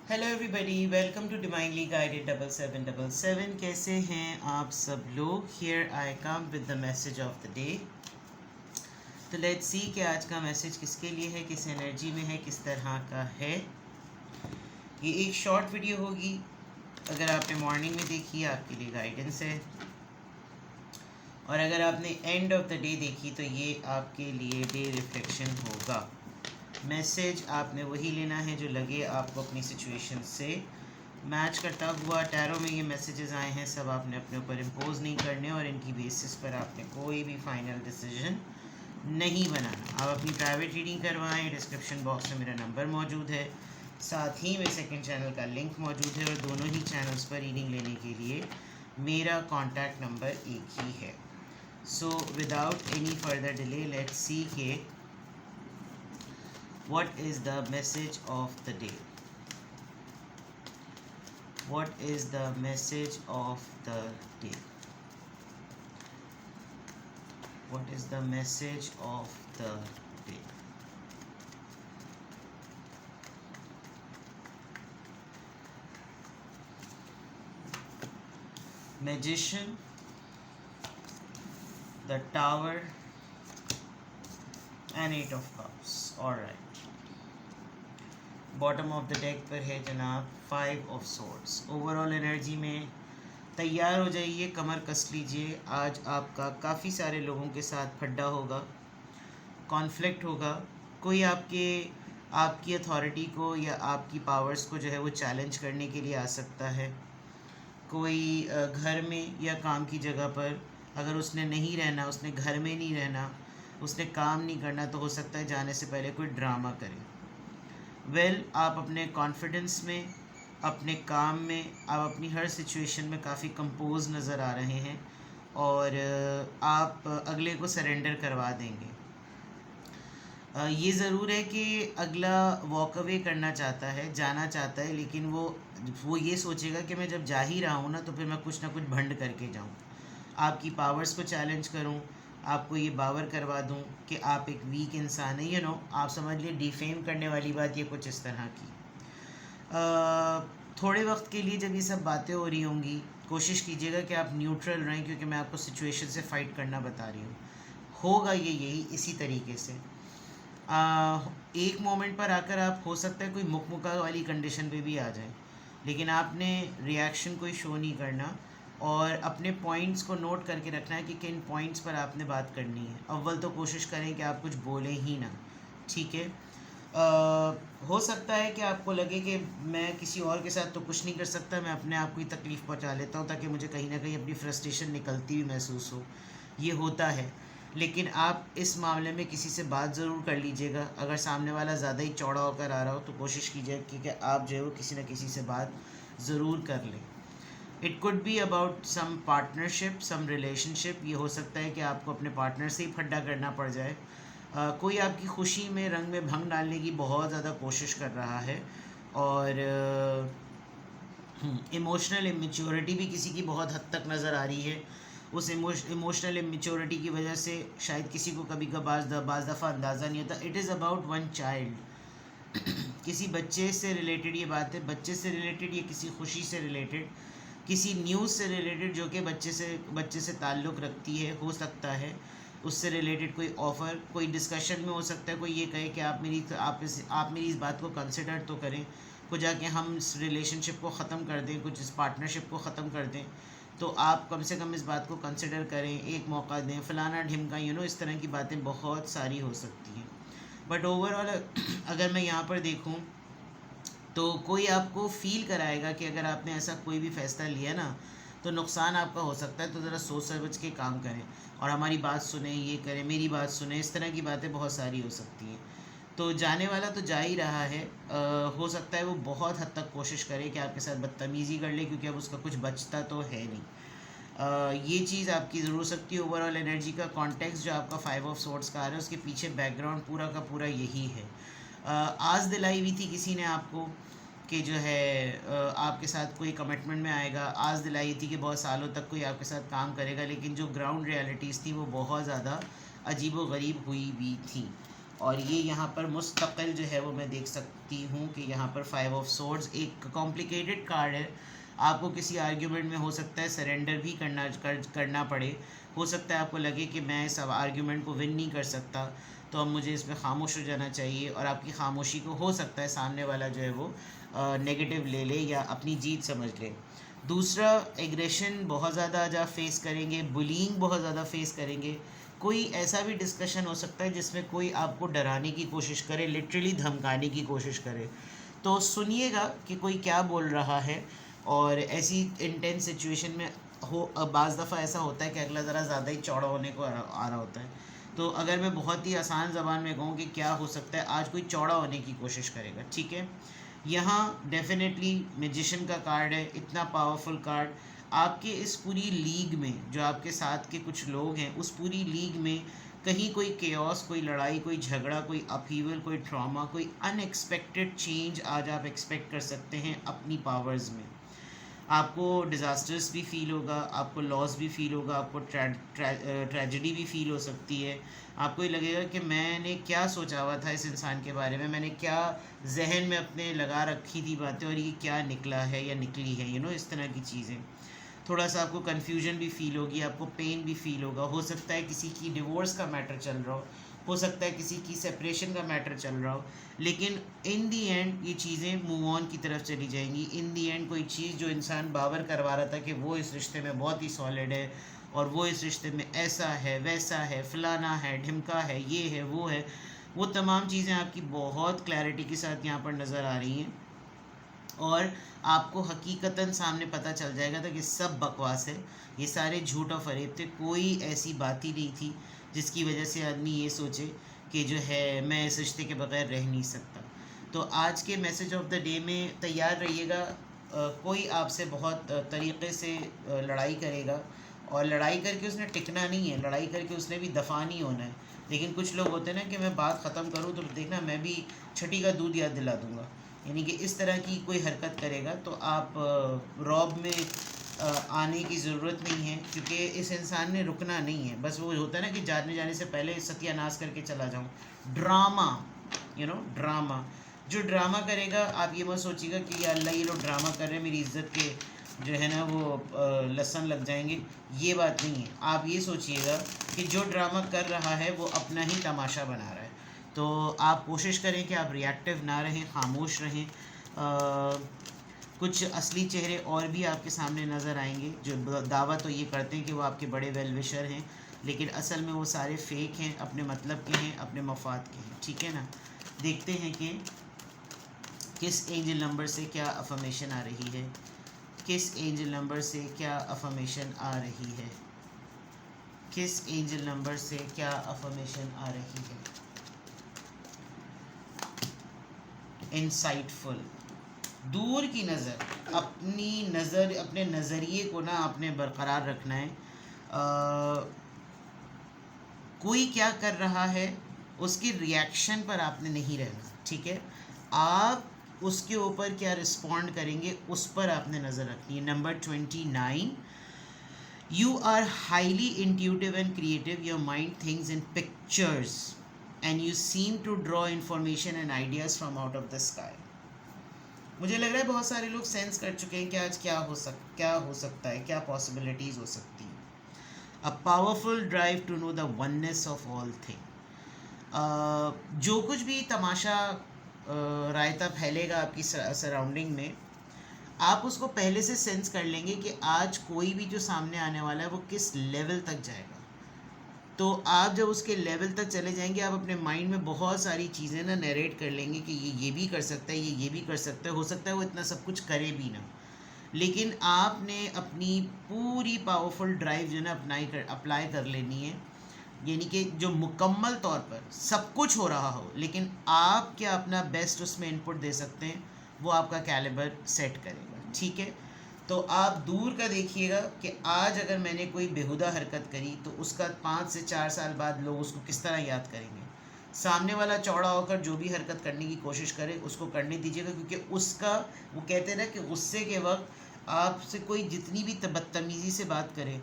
Hello everybody, welcome to divinely guided 7777। कैसे हैं आप सब लोग? Here I come with the message of the day. तो लेट्स सी कि आज का मैसेज किसके लिए है, किस एनर्जी में है, किस तरह का है। ये एक शॉर्ट वीडियो होगी। अगर आपने मॉर्निंग में देखी आपके लिए गाइडेंस है, और अगर आपने एंड ऑफ द डे देखी तो ये आपके लिए डे रिफ्लेक्शन होगा। मैसेज आपने वही लेना है जो लगे आपको अपनी सिचुएशन से मैच करता हुआ। टैरो में ये मैसेजेस आए हैं, सब आपने अपने ऊपर इम्पोज नहीं करने और इनकी बेसिस पर आपने कोई भी फाइनल डिसीजन नहीं बनाना। आप अपनी प्राइवेट रीडिंग करवाएं। डिस्क्रिप्शन बॉक्स में मेरा नंबर मौजूद है, साथ ही मेरे सेकंड चैनल का लिंक मौजूद है, और दोनों ही चैनल्स पर रीडिंग लेने के लिए मेरा कॉन्टैक्ट नंबर एक ही है। So without any further delay let's see के what is the message of the day. What is the message of the day? What is the message of the day? Magician, the Tower, and Eight of Cups. All right. Bottom of the deck पर है जनाब 5 of swords. Overall energy में तैयार हो जाइए, कमर कस लीजिए। आज आपका काफ़ी सारे लोगों के साथ फड्डा होगा, कॉन्फ्लिक्ट होगा। कोई आपकी अथॉरिटी को या आपकी पावर्स को जो है वो चैलेंज करने के लिए आ सकता है। कोई घर में या काम की जगह पर अगर उसने नहीं रहना, उसने घर में नहीं रहना, उसने काम नहीं करना, तो हो सकता है जाने से पहले कोई ड्रामा करे। आप अपने कॉन्फिडेंस में, अपने काम में, आप अपनी हर सिचुएशन में काफ़ी कंपोज नज़र आ रहे हैं, और आप अगले को सरेंडर करवा देंगे। ये ज़रूर है कि अगला वॉक अवे करना चाहता है, जाना चाहता है, लेकिन वो ये सोचेगा कि मैं जब जा ही रहा हूँ ना, तो फिर मैं कुछ ना कुछ भंड करके जाऊँ, आपकी पावर्स को चैलेंज करूँ, आपको ये बावर करवा दूं कि आप एक वीक इंसान हैं। आप समझ लिए डिफेम करने वाली बात ये कुछ इस तरह की। थोड़े वक्त के लिए जब ये सब बातें हो रही होंगी, कोशिश कीजिएगा कि आप न्यूट्रल रहें, क्योंकि मैं आपको सिचुएशन से फ़ाइट करना बता रही हूँ। होगा यही इसी तरीके से। एक मोमेंट पर आकर आप हो सकता है कोई मुकमुका वाली कंडीशन पे भी आ जाए, लेकिन आपने रिएक्शन कोई शो नहीं करना, और अपने पॉइंट्स को नोट करके रखना है कि किन पॉइंट्स पर आपने बात करनी है। अव्वल तो कोशिश करें कि आप कुछ बोलें ही ना, ठीक है। हो सकता है कि आपको लगे कि मैं किसी और के साथ तो कुछ नहीं कर सकता, मैं अपने आप को ही तकलीफ़ पहुंचा लेता हूं ताकि मुझे कहीं ना कहीं अपनी फ्रस्ट्रेशन निकलती हुई महसूस हो। ये होता है, लेकिन आप इस मामले में किसी से बात ज़रूर कर लीजिएगा। अगर सामने वाला ज़्यादा ही चौड़ा होकर आ रहा हो तो कोशिश कीजिए कि आप जो है वो किसी न किसी से बात ज़रूर कर लें। It could be about some partnership, some relationship. ये हो सकता है कि आपको अपने पार्टनर से ही फड्डा करना पड़ जाए। कोई आपकी खुशी में रंग में भंग डालने की बहुत ज़्यादा कोशिश कर रहा है, और इमोशनल इमेच्योरिटी भी किसी की बहुत हद तक नज़र आ रही है। उस इमोशनल इमेच्योरिटी की वजह से शायद किसी को कभी बाज़ दफ़ा अंदाज़ा नहीं होता। It is about one child. किसी बच्चे से रिलेटेड ये बात है, बच्चे से रिलेटेड, या किसी खुशी से रिलेटेड, किसी न्यूज़ से रिलेटेड जो कि बच्चे से ताल्लुक़ रखती है। हो सकता है उससे रिलेटेड कोई ऑफ़र, कोई डिस्कशन में हो सकता है कोई ये कहे कि आप मेरी इस बात को कंसिडर तो करें, कुछ जाके हम इस रिलेशनशिप को ख़त्म कर दें, कुछ इस पार्टनरशिप को ख़त्म कर दें, तो आप कम से कम इस बात को कंसिडर करें, एक मौका दें, फ़लाना ढिमका, इस तरह की बातें बहुत सारी हो सकती हैं। बट ओवरऑल अगर मैं यहाँ पर देखूँ तो कोई आपको फ़ील कराएगा कि अगर आपने ऐसा कोई भी फ़ैसला लिया ना तो नुकसान आपका हो सकता है, तो ज़रा सोच समझ के काम करें, और हमारी बात सुने, ये करें, मेरी बात सुने, इस तरह की बातें बहुत सारी हो सकती हैं। तो जाने वाला तो जा ही रहा है। हो सकता है वो बहुत हद तक कोशिश करे कि आपके साथ बदतमीज़ी कर ले, क्योंकि अब उसका कुछ बचता तो है नहीं। ये चीज़ आपकी ज़रूर सकती है। ओवरऑल एनर्जी का कॉन्टेक्स्ट जो आपका 5 ऑफ सोर्ड्स का आ रहा है, उसके पीछे बैकग्राउंड पूरा का पूरा यही है। आस दिलाई हुई थी किसी ने आपको कि जो है आपके साथ कोई कमिटमेंट में आएगा, आस दिलाई थी कि बहुत सालों तक कोई आपके साथ काम करेगा, लेकिन जो ग्राउंड रियलिटीज़ थी वो बहुत ज़्यादा अजीब व गरीब हुई भी थी। और ये यहाँ पर मुस्तकिल जो है वो मैं देख सकती हूँ कि यहाँ पर 5 ऑफ सोर्ड्स एक कॉम्प्लिकेटेड कार्ड है। आपको किसी आर्ग्यूमेंट में हो सकता है सरेंडर भी करना पड़े, हो सकता है आपको लगे कि मैं इस आर्ग्यूमेंट को विन नहीं कर सकता, तो अब मुझे इसमें खामोश हो जाना चाहिए, और आपकी खामोशी को हो सकता है सामने वाला जो है वो नेगेटिव ले ले या अपनी जीत समझ ले। दूसरा, एग्रेशन बहुत ज़्यादा आज आप फेस करेंगे, बुलिंग बहुत ज़्यादा फेस करेंगे। कोई ऐसा भी डिस्कशन हो सकता है जिसमें कोई आपको डराने की कोशिश करे, लिटरली धमकाने की कोशिश करे, तो सुनिएगा कि कोई क्या बोल रहा है। और ऐसी इंटेंस सिचुएशन में बाज़ दफ़ा ऐसा होता है कि अगला ज़रा ज़्यादा ही चौड़ा होने को आ रहा होता है। तो अगर मैं बहुत ही आसान ज़बान में कहूँ कि क्या हो सकता है, आज कोई चौड़ा होने की कोशिश करेगा, ठीक है। यहाँ डेफिनेटली मैजिशियन का कार्ड है, इतना पावरफुल कार्ड। आपके इस पूरी लीग में जो आपके साथ के कुछ लोग हैं, उस पूरी लीग में कहीं कोई केओस, कोई लड़ाई, कोई झगड़ा, कोई अपहीवल, कोई ट्रॉमा, कोई अनएक्सपेक्टेड चेंज आज आप एक्सपेक्ट कर सकते हैं अपनी पावर्स में। आपको डिज़ास्टर्स भी फ़ील होगा, आपको लॉस भी फ़ील होगा, आपको ट्रेजेडी भी फ़ील हो सकती है। आपको ये लगेगा कि मैंने क्या सोचा हुआ था इस इंसान के बारे में, मैंने क्या जहन में अपने लगा रखी थी बातें, और ये क्या निकला है या निकली है, इस तरह की चीज़ें। थोड़ा सा आपको कन्फ्यूजन भी फ़ील होगी, आपको पेन भी फ़ील होगा। हो सकता है किसी की डिवोर्स का मैटर चल रहा हो सकता है किसी की सेपरेशन का मैटर चल रहा हो, लेकिन इन दी एंड ये चीज़ें मूव ऑन की तरफ चली जाएंगी। इन दी एंड कोई चीज़ जो इंसान बावर करवा रहा था कि वो इस रिश्ते में बहुत ही सॉलिड है, और वो इस रिश्ते में ऐसा है, वैसा है, फलाना है, ढिमका है, ये है, वो तमाम चीज़ें आपकी बहुत क्लैरिटी के साथ यहाँ पर नज़र आ रही हैं, और आपको हकीकतन सामने पता चल जाएगा था कि सब बकवास है, ये सारे झूठ और फरेब थे, कोई ऐसी बात ही नहीं थी जिसकी वजह से आदमी ये सोचे कि जो है मैं इस रिश्ते के बगैर रह नहीं सकता। तो आज के मैसेज ऑफ द डे में तैयार रहिएगा, कोई आपसे बहुत तरीक़े से लड़ाई करेगा, और लड़ाई करके उसने टिकना नहीं है, लड़ाई करके उसने भी दफ़ा नहीं होना है। लेकिन कुछ लोग होते हैं ना कि मैं बात ख़त्म करूँ तो देखना मैं भी छठी का दूध याद दिला दूँगा, यानी कि इस तरह की कोई हरकत करेगा तो आप रॉब में आने की ज़रूरत नहीं है, क्योंकि इस इंसान ने रुकना नहीं है। बस वो होता है ना कि जाने से पहले सत्यानाश करके चला जाऊँ। ड्रामा, ड्रामा, जो ड्रामा करेगा आप ये मत सोचिएगा कि या अल्लाह ये लोग ड्रामा कर रहे हैं, मेरी इज़्ज़त के जो है ना वो लहसन लग जाएंगे, ये बात नहीं है। आप ये सोचिएगा कि जो ड्रामा कर रहा है वो अपना ही तमाशा बना रहा है। तो आप कोशिश करें कि आप रिएक्टिव ना रहें, खामोश रहें। कुछ असली चेहरे और भी आपके सामने नज़र आएंगे जो दावा तो ये करते हैं कि वो आपके बड़े वेल विशर हैं, लेकिन असल में वो सारे फेक हैं, अपने मतलब के हैं, अपने मफाद के हैं, ठीक है ना। देखते हैं कि किस एंजल नंबर से क्या अफर्मेशन आ रही है, किस एंजल नंबर से क्या अफर्मेशन आ रही है, किस एंजल नंबर से क्या अफर्मेशन आ रही है। इंसाइटफुल, दूर की नज़र, अपने नज़रिए को ना आपने बरकरार रखना है। कोई क्या कर रहा है उसकी रिएक्शन पर आपने नहीं रहना, ठीक है। आप उसके ऊपर क्या रिस्पॉन्ड करेंगे उस पर आपने नज़र रखनी है। Number 29, you are highly intuitive and creative, your mind thinks in pictures and you seem to draw information and ideas from out of the sky. मुझे लग रहा है बहुत सारे लोग सेंस कर चुके हैं कि आज क्या हो सकता है, क्या पॉसिबिलिटीज़ हो सकती हैं। A powerful drive to know the oneness of all thing. जो कुछ भी तमाशा रायता फैलेगा आपकी सराउंडिंग में, आप उसको पहले से सेंस कर लेंगे कि आज कोई भी जो सामने आने वाला है वो किस लेवल तक जाएगा। तो आप जब उसके लेवल तक चले जाएंगे, आप अपने माइंड में बहुत सारी चीज़ें ना नरेट कर लेंगे कि ये भी कर सकता है, ये भी कर सकता है। हो सकता है वो इतना सब कुछ करे भी ना, लेकिन आपने अपनी पूरी पावरफुल ड्राइव जो ना अप्लाई कर लेनी है, यानी कि जो मुकम्मल तौर पर सब कुछ हो रहा हो लेकिन आप क्या अपना बेस्ट उसमें इनपुट दे सकते हैं, वो आपका कैलिबर सेट करेगा, ठीक है। तो आप दूर का देखिएगा कि आज अगर मैंने कोई बेहुदा हरकत करी तो उसका 5 से 4 साल बाद लोग उसको किस तरह याद करेंगे। सामने वाला चौड़ा होकर जो भी हरकत करने की कोशिश करे उसको करने दीजिएगा, क्योंकि उसका, वो कहते हैं ना कि गुस्से के वक्त आपसे कोई जितनी भी बदतमीज़ी से बात करे,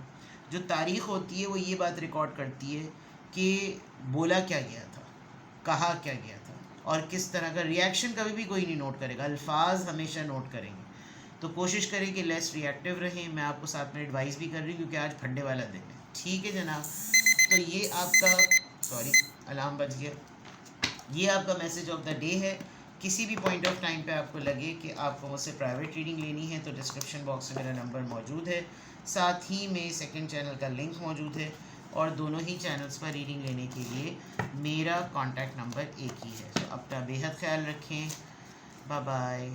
जो तारीख़ होती है वो ये बात रिकॉर्ड करती है कि बोला क्या गया था, कहा क्या गया था और किस तरह का रिएक्शन कभी भी कोई नहीं नोट करेगा, अल्फाज हमेशा नोट करेंगे। तो कोशिश करें कि लेस रिएक्टिव रहें। मैं आपको साथ में एडवाइस भी कर रही हूँ क्योंकि आज फंडे वाला दिन है। ठीक है जनाब, तो ये आपका, सॉरी अलार्म बज गया, ये आपका मैसेज ऑफ द डे है। किसी भी पॉइंट ऑफ टाइम पे आपको लगे कि आपको मुझसे प्राइवेट रीडिंग लेनी है तो डिस्क्रिप्शन बॉक्स में मेरा नंबर मौजूद है, साथ ही में सेकंड चैनल का लिंक मौजूद है और दोनों ही चैनल्स पर रीडिंग लेने के लिए मेरा कॉन्टैक्ट नंबर एक ही है। तो अपना बेहद ख्याल रखें। Bye bye.